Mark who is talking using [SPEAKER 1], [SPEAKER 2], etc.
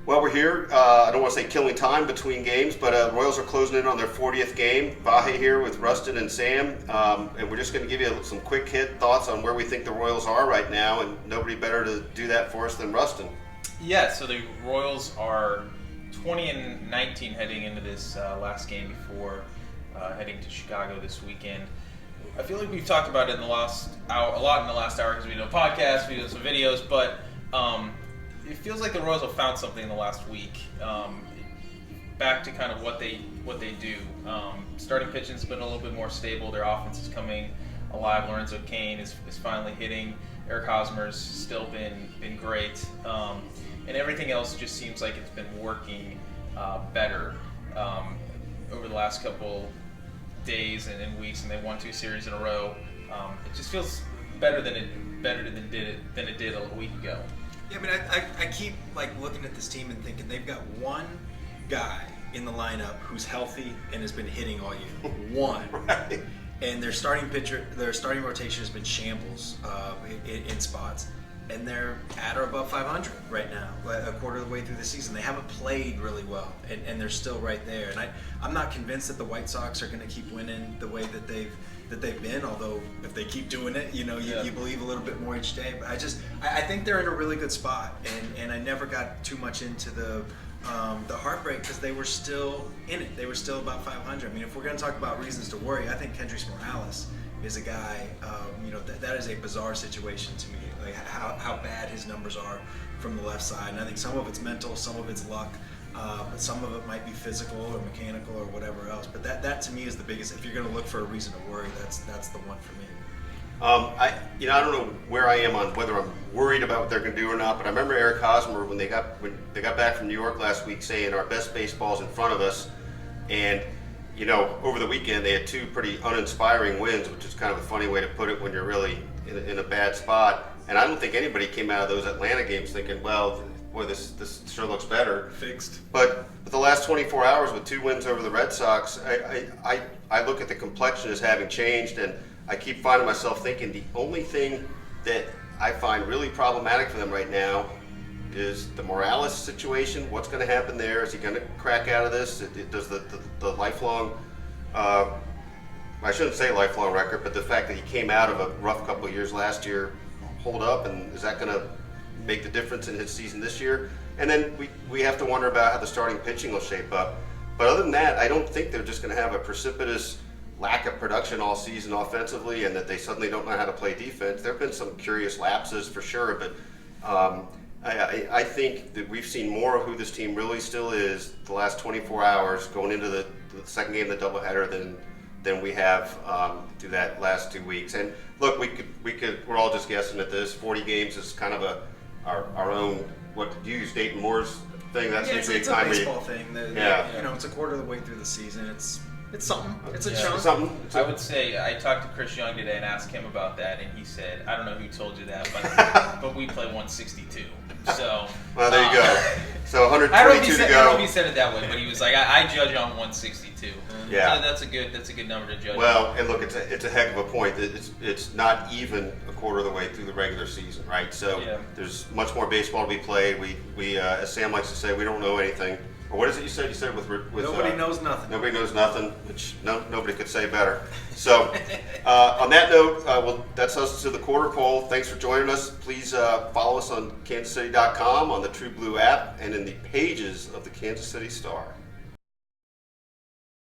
[SPEAKER 1] Well, we're here. I don't want to say killing time between games, but Royals are closing in on their 40th game. Vahe here with Rustin and Sam, and we're just going to give you some quick hit thoughts on where we think the Royals are right now, and nobody better to do that for us than Rustin.
[SPEAKER 2] Yeah, so the Royals are 20-19 heading into this last game before heading to Chicago this weekend. I feel like we've talked about it in the last hour, a lot in the last hour, because we did a podcast, we did some videos, but it feels like the Royals have found something in the last week. Back to kind of what they do. Starting pitching's been a little bit more stable. Their offense is coming alive. Lorenzo Cain is finally hitting. Eric Hosmer's still been great. And everything else just seems like it's been working better over the last couple days and weeks, and they won 2 series in a row. It just feels better than it did a week ago.
[SPEAKER 3] Yeah, but I keep looking at this team and thinking they've got one guy in the lineup who's healthy and has been hitting all year. One.
[SPEAKER 1] Right.
[SPEAKER 3] And their starting rotation has been shambles in spots. And they're at or above 500 right now, a quarter of the way through the season. They haven't played really well, and they're still right there. And I'm not convinced that the White Sox are going to keep winning the way that they've been. Although if they keep doing it, you believe a little bit more each day. But I think they're in a really good spot, and I never got too much into the heartbreak because they were still in it. They were still about 500. I mean, if we're going to talk about reasons to worry, I think Kendrys Morales is a guy. That is a bizarre situation to me. Like how bad his numbers are from the left side, and I think some of it's mental, some of it's luck, but some of it might be physical or mechanical or whatever else. But that to me is the biggest. If you're going to look for a reason to worry, that's the one for me.
[SPEAKER 1] I don't know where I am on whether I'm worried about what they're going to do or not, but I remember Eric Hosmer when they got back from New York last week saying our best baseball's in front of us, and over the weekend they had 2 pretty uninspiring wins, which is kind of a funny way to put it when you're really in a bad spot. And I don't think anybody came out of those Atlanta games thinking, well, boy, this sure looks better.
[SPEAKER 3] Fixed.
[SPEAKER 1] But the last 24 hours with 2 wins over the Red Sox, I look at the complexion as having changed, and I keep finding myself thinking the only thing that I find really problematic for them right now is the Morales situation. What's going to happen there? Is he going to crack out of this? Does the lifelong, I shouldn't say lifelong record, but the fact that he came out of a rough couple of years last year hold up, and is that going to make the difference in his season this year? And then we have to wonder about how the starting pitching will shape up. But other than that, I don't think they're just going to have a precipitous lack of production all season offensively, and that they suddenly don't know how to play defense. There have been some curious lapses for sure, but I think that we've seen more of who this team really still is the last 24 hours going into the second game of the doubleheader than we have through that last 2 weeks. And look, we're all just guessing at this. 40 games is kind of our own, what did you use, Dayton Moore's thing? That's usually
[SPEAKER 3] it's a baseball thing. It's a quarter of the way through the season. It's something. It's a chunk.
[SPEAKER 1] Something.
[SPEAKER 2] I would say I talked to Chris Young today and asked him about that, and he said, I don't know who told you that, but we play 162. So
[SPEAKER 1] well, there you go. So 122
[SPEAKER 2] I don't know
[SPEAKER 1] to
[SPEAKER 2] if he
[SPEAKER 1] go.
[SPEAKER 2] said it that way, but he was like, I judge on 162.
[SPEAKER 1] Yeah.
[SPEAKER 2] So that's a good number to judge.
[SPEAKER 1] Well, and look, it's a heck of a point. It's not even a quarter of the way through the regular season, right? So there's much more baseball to be played. We as Sam likes to say, we don't know anything. Or what is it you said? You said with
[SPEAKER 3] nobody knows nothing.
[SPEAKER 1] Nobody knows nothing, which nobody could say better. So on that note, that's us to the quarter poll. Thanks for joining us. Please follow us on kansascity.com, on the True Blue app, and in the pages of the Kansas City Star.